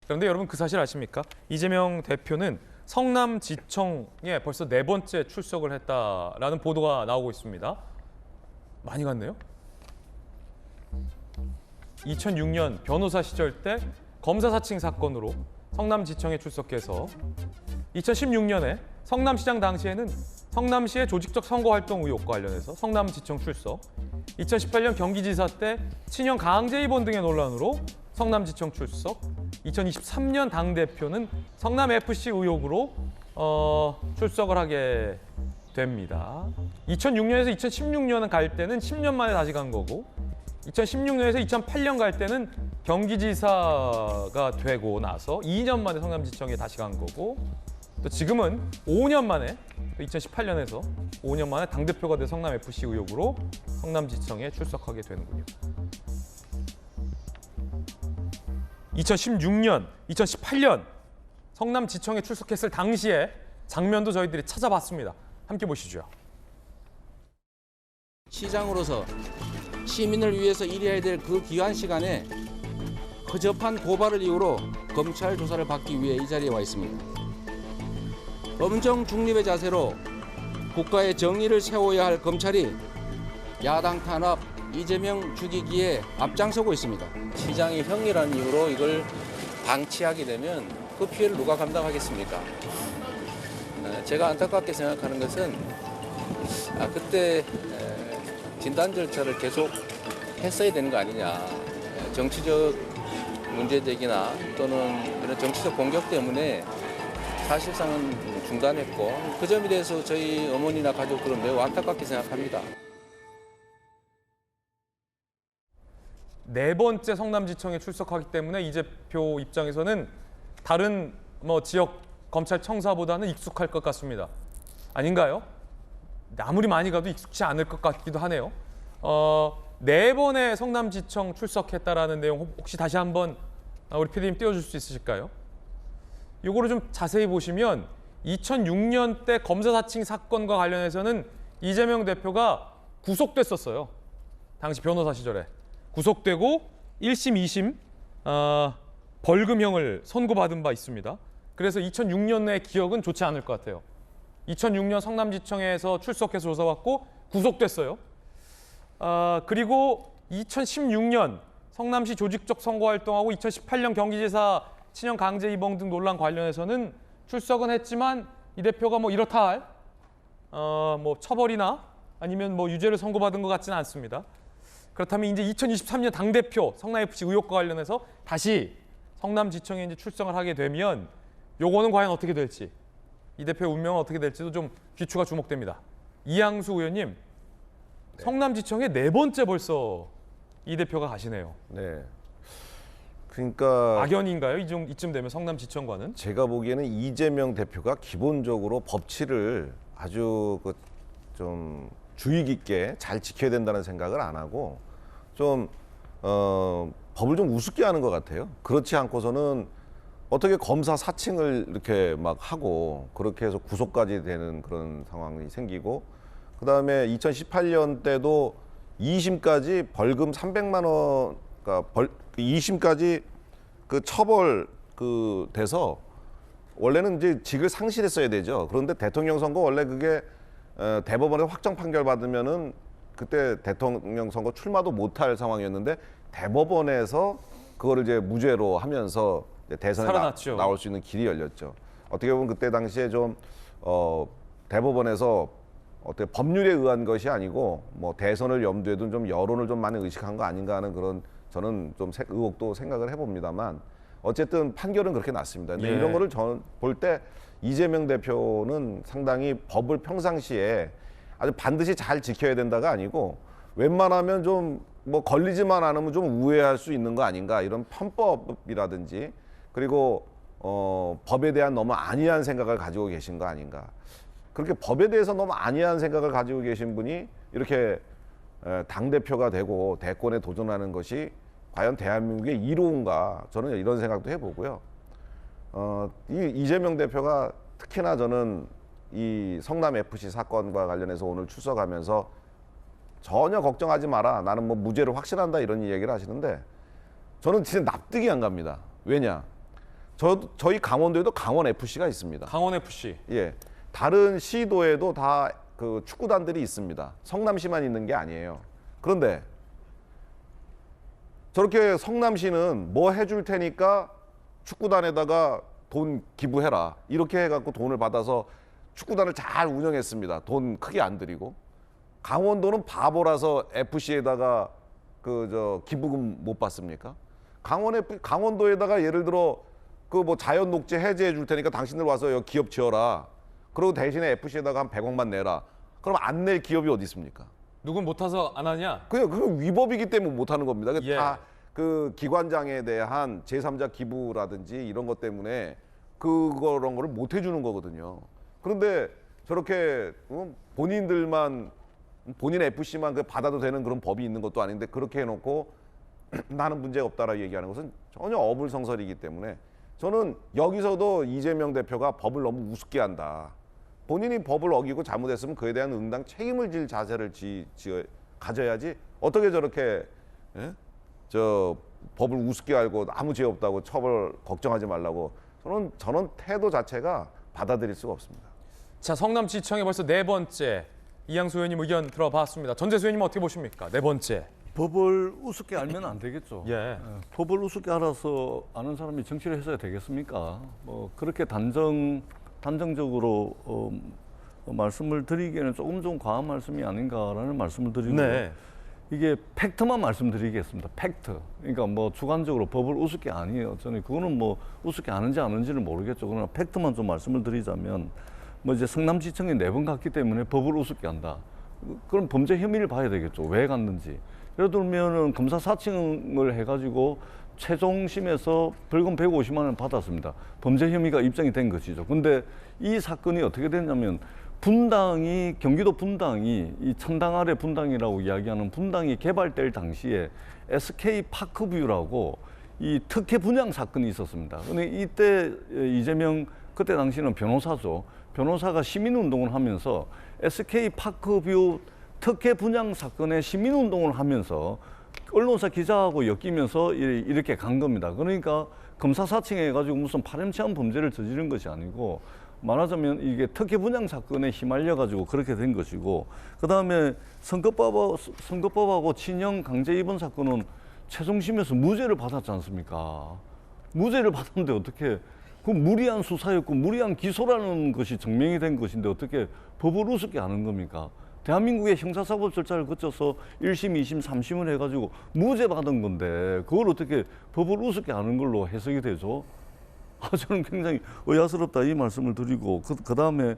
그런데 여러분 그 사실 아십니까? 이재명 대표는 성남지청에 벌써 4번째 출석을 했다라는 보도가 나오고 있습니다. 많이 갔네요. 2006년 변호사 시절 때 검사 사칭 사건으로 성남지청에 출석해서 2016년에 성남시장 당시에는 성남시의 조직적 선거활동 의혹과 관련해서 성남지청 출석, 2018년 경기지사 때 친형 강제 입원 등의 논란으로 성남지청 출석, 2023년 당대표는 성남FC 의혹으로 출석을 하게 됩니다. 2006년에서 2016년은 갈 때는 10년 만에 다시 간 거고 2016년에서 2008년 갈 때는 경기지사가 되고 나서 2년 만에 성남지청에 다시 간 거고 또 지금은 5년 만에 2018년에서 5년 만에 당대표가 된 성남FC 의혹으로 성남지청에 출석하게 되는군요. 2016년, 2018년 성남지청에 출석했을 당시에 장면도 저희들이 찾아봤습니다. 함께 보시죠. 시장으로서 시민을 위해서 일해야 될 그 기간 시간에 허접한 고발을 이유로 검찰 조사를 받기 위해 이 자리에 와 있습니다. 엄정 중립의 자세로 국가의 정의를 세워야 할 검찰이 야당 탄압, 이재명 죽이기에 앞장서고 있습니다. 시장이 형이라는 이유로 이걸 방치하게 되면 그 피해를 누가 감당하겠습니까? 제가 안타깝게 생각하는 것은 그때 진단 절차를 계속 했어야 되는 거 아니냐. 정치적 문제제기나 또는 이런 정치적 공격 때문에 사실상은 중단했고 그 점에 대해서 저희 어머니나 가족들은 매우 안타깝게 생각합니다. 4번째 성남지청에 출석하기 때문에 이 대표 입장에서는 다른 지역 검찰 청사보다는 익숙할 것 같습니다. 아닌가요? 아무리 많이 가도 익숙치 않을 것 같기도 하네요. 4번의 성남지청 출석했다라는 내용 혹시 다시 한번 우리 PD님 띄워줄 수 있으실까요? 이거를 좀 자세히 보시면 2006년 때 검사 사칭 사건과 관련해서는 이재명 대표가 구속됐었어요. 당시 변호사 시절에. 구속되고 1심, 2심 벌금형을 선고받은 바 있습니다. 그래서 2006년의 기억은 좋지 않을 것 같아요. 2006년 성남지청에서 출석해서 조사받고 구속됐어요. 그리고 2016년 성남시 조직적 선거활동하고 2018년 경기지사 친형 강제 입원 등 논란 관련해서는 출석은 했지만 이 대표가 이렇다 할 처벌이나 아니면 유죄를 선고받은 것 같지는 않습니다. 그렇다면 이제 2023년 당대표 성남FC 의혹과 관련해서 다시 성남지청에 이제 출석을 하게 되면 요거는 과연 어떻게 될지 이 대표의 운명은 어떻게 될지도 좀 귀추가 주목됩니다. 이양수 의원님, 네. 성남지청에 4번째 벌써 이 대표가 가시네요. 네. 그러니까 악연인가요? 이쯤 되면 성남지청과는? 제가 보기에는 이재명 대표가 기본적으로 법치를 아주 좀 주의 깊게 잘 지켜야 된다는 생각을 안 하고 좀 법을 좀 우습게 하는 것 같아요. 그렇지 않고서는 어떻게 검사 사칭을 이렇게 막 하고 그렇게 해서 구속까지 되는 그런 상황이 생기고 그다음에 2018년 때도 2심까지 벌금 300만 원, 그러니까 2심까지 그 처벌 돼서 원래는 이제 직을 상실했어야 되죠. 그런데 대통령 선거 원래 그게 대법원에서 확정 판결 받으면은 그때 대통령 선거 출마도 못할 상황이었는데 대법원에서 그거를 이제 무죄로 하면서 이제 대선에 나올 수 있는 길이 열렸죠. 어떻게 보면 그때 당시에 좀 대법원에서 어떻게 법률에 의한 것이 아니고 대선을 염두에 둔 좀 여론을 좀 많이 의식한 거 아닌가 하는 그런 저는 좀 의혹도 생각을 해봅니다만 어쨌든 판결은 그렇게 났습니다. 근데 이런 거를 볼 때 이재명 대표는 상당히 법을 평상시에 아주 반드시 잘 지켜야 된다가 아니고 웬만하면 좀 걸리지만 않으면 좀 우회할 수 있는 거 아닌가 이런 편법이라든지 그리고 법에 대한 너무 안이한 생각을 가지고 계신 거 아닌가. 그렇게 법에 대해서 너무 안이한 생각을 가지고 계신 분이 이렇게 당대표가 되고 대권에 도전하는 것이 과연 대한민국의 이로운가 저는 이런 생각도 해보고요. 이재명 대표가 특히나 저는 이 성남FC 사건과 관련해서 오늘 출석하면서 전혀 걱정하지 마라. 나는 무죄를 확신한다 이런 얘기를 하시는데 저는 진짜 납득이 안 갑니다. 왜냐? 저희 강원도에도 강원 FC가 있습니다. 강원 FC. 예, 다른 시도에도 다 그 축구단들이 있습니다. 성남시만 있는 게 아니에요. 그런데 저렇게 성남시는 뭐 해줄 테니까 축구단에다가 돈 기부해라 이렇게 해갖고 돈을 받아서 축구단을 잘 운영했습니다. 돈 크게 안 들이고. 강원도는 바보라서 FC에다가 기부금 못 받습니까? 강원도에다가 예를 들어 그 뭐 자연 녹지 해제해 줄 테니까 당신들 와서 여기 기업 지어라. 그리고 대신에 FC에다가 한 100억만 내라. 그럼 안 낼 기업이 어디 있습니까? 누군 못 타서 안 하냐? 그건 위법이기 때문에 못 하는 겁니다. 예. 다 그 기관장에 대한 제3자 기부라든지 이런 것 때문에 그런 거를 못 해주는 거거든요. 그런데 저렇게 본인들만 본인 FC만 받아도 되는 그런 법이 있는 것도 아닌데 그렇게 해놓고 나는 문제가 없다라고 얘기하는 것은 전혀 어불성설이기 때문에 저는 여기서도 이재명 대표가 법을 너무 우습게 한다. 본인이 법을 어기고 잘못했으면 그에 대한 응당 책임을 질 자세를 가져야지 어떻게 저렇게 법을 우습게 알고 아무 죄 없다고 처벌 걱정하지 말라고 저는 태도 자체가 받아들일 수가 없습니다. 자, 성남시청에 벌써 네 번째 이양수 의원님 의견 들어봤습니다. 전재수 의원님 어떻게 보십니까? 네 번째. 법을 우습게 알면 안 되겠죠. 예. 법을 우습게 알아서 아는 사람이 정치를 했어야 되겠습니까? 뭐 그렇게 단정적으로 말씀을 드리기에는 조금 좀 과한 말씀이 아닌가라는 말씀을 드리고 네. 이게 팩트만 말씀드리겠습니다. 팩트. 그러니까 뭐 주관적으로 법을 우습게 아니에요. 저는 그거는 뭐 우습게 아는지 아는지는 모르겠죠. 그러나 팩트만 좀 말씀을 드리자면 뭐 이제 성남지청에 4번 갔기 때문에 법을 우습게 한다. 그럼 범죄 혐의를 봐야 되겠죠. 왜 갔는지. 예를 들면은 검사 사칭을 해가지고 최종심에서 벌금 150만 원 받았습니다. 범죄 혐의가 입증이 된 것이죠. 근데 이 사건이 어떻게 됐냐면 분당이 경기도 분당이 이 천당 아래 분당이라고 이야기하는 분당이 개발될 당시에 SK 파크뷰라고 이 특혜 분양 사건이 있었습니다. 근데 이때 이재명 그때 당시는 변호사죠. 변호사가 시민운동을 하면서 SK 파크뷰 특혜 분양 사건에 시민운동을 하면서 언론사 기자하고 엮이면서 이렇게 간 겁니다. 그러니까 검사 사칭해가지고 무슨 파렴치한 범죄를 저지른 것이 아니고 말하자면 이게 특혜 분양 사건에 휘말려가지고 그렇게 된 것이고 그 다음에 선거법하고 친형 강제 입원 사건은 최종심에서 무죄를 받았지 않습니까? 무죄를 받았는데 어떻게 그 무리한 수사였고 무리한 기소라는 것이 증명이 된 것인데 어떻게 법을 우습게 하는 겁니까? 대한민국의 형사사법 절차를 거쳐서 1심, 2심, 3심을 해가지고 무죄 받은 건데 그걸 어떻게 법을 우습게 하는 걸로 해석이 되죠? 저는 굉장히 의아스럽다 이 말씀을 드리고 그 다음에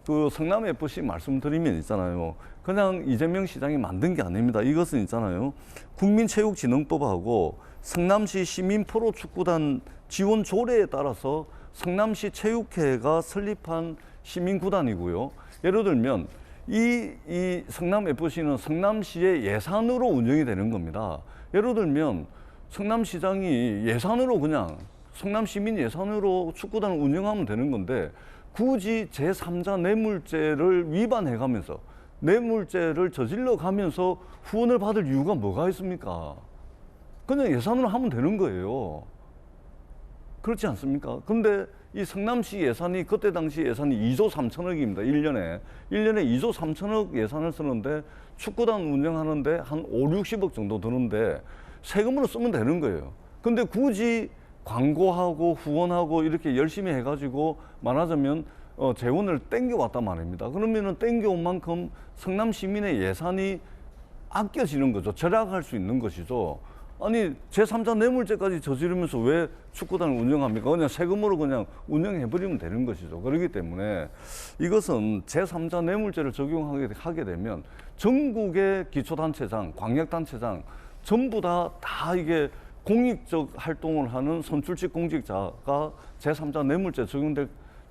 그 성남 FC 말씀드리면 있잖아요. 그냥 이재명 시장이 만든 게 아닙니다. 이것은 있잖아요. 국민체육진흥법하고 성남시 시민 프로축구단 지원 조례에 따라서 성남시 체육회가 설립한 시민구단이고요. 예를 들면 이 성남 FC는 성남시의 예산으로 운영이 되는 겁니다. 예를 들면 성남시장이 예산으로 그냥 성남 시민 예산으로 축구단을 운영하면 되는 건데 굳이 제3자 뇌물죄를 위반해가면서 뇌물죄를 저질러 가면서 후원을 받을 이유가 뭐가 있습니까? 그냥 예산으로 하면 되는 거예요. 그렇지 않습니까? 근데 이 성남시 예산이 그때 당시 예산이 2조 3천억입니다. 1년에 2조 3천억 예산을 쓰는데 축구단 운영하는데 한 5, 60억 정도 드는데 세금으로 쓰면 되는 거예요. 근데 굳이 광고하고 후원하고 이렇게 열심히 해가지고 말하자면 재원을 땡겨왔단 말입니다. 그러면은 땡겨온 만큼 성남 시민의 예산이 아껴지는 거죠. 절약할 수 있는 것이죠. 아니 제3자 뇌물죄까지 저지르면서 왜 축구단을 운영합니까? 그냥 세금으로 그냥 운영해버리면 되는 것이죠. 그렇기 때문에 이것은 제3자 뇌물죄를 적용하게 되면 전국의 기초단체장, 광역단체장 전부 다 이게 공익적 활동을 하는 선출직 공직자가 제3자 뇌물죄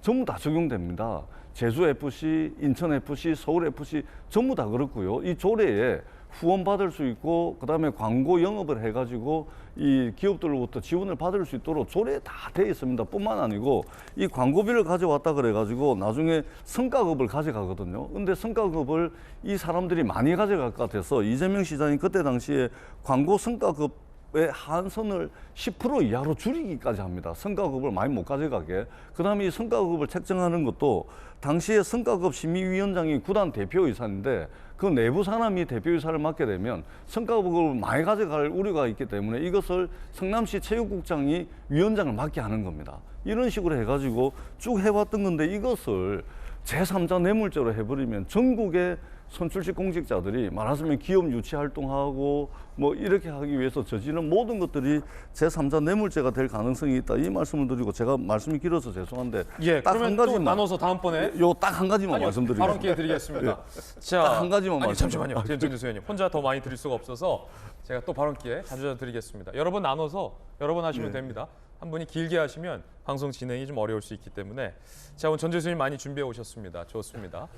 전부 다 적용됩니다. 제주FC, 인천FC, 서울FC 전부 다 그렇고요. 이 조례에 후원받을 수 있고 그다음에 광고 영업을 해가지고 이 기업들로부터 지원을 받을 수 있도록 조례에 다 돼 있습니다. 뿐만 아니고 이 광고비를 가져왔다 그래가지고 나중에 성과급을 가져가거든요. 근데 성과급을 이 사람들이 많이 가져갈 것 같아서 이재명 시장이 그때 당시에 광고 성과급 한선을 10% 이하로 줄이기까지 합니다. 성과급을 많이 못 가져가게. 그다음에 이 성과급을 책정하는 것도 당시에 성과급 심의위원장이 구단 대표이사인데 그 내부 사람이 대표이사를 맡게 되면 성과급을 많이 가져갈 우려가 있기 때문에 이것을 성남시 체육국장이 위원장을 맡게 하는 겁니다. 이런 식으로 해가지고 쭉 해왔던 건데 이것을 제3자 뇌물죄로 해버리면 전국의 선출직 공직자들이 말하자면 기업 유치 활동하고 뭐 이렇게 하기 위해서 저지른 모든 것들이 제3자 뇌물죄가 될 가능성이 있다. 이 말씀을 드리고 제가 말씀이 길어서 죄송한데 예, 딱 그러면 한 또 가지만 나눠서 다음번에 요 딱 한 가지만 아니요, 말씀드리겠습니다. 발언 기회 드리겠습니다. 자, 딱 한 가지만 아니, 말씀. 잠시만요, 전재수 의원님 혼자 더 많이 드릴 수가 없어서 제가 또 발언 기회 자주 드리겠습니다. 여러 번 나눠서 여러 번 하시면 됩니다. 한 분이 길게 하시면 방송 진행이 좀 어려울 수 있기 때문에 자, 오늘 전재수 의원님 많이 준비해 오셨습니다. 좋습니다.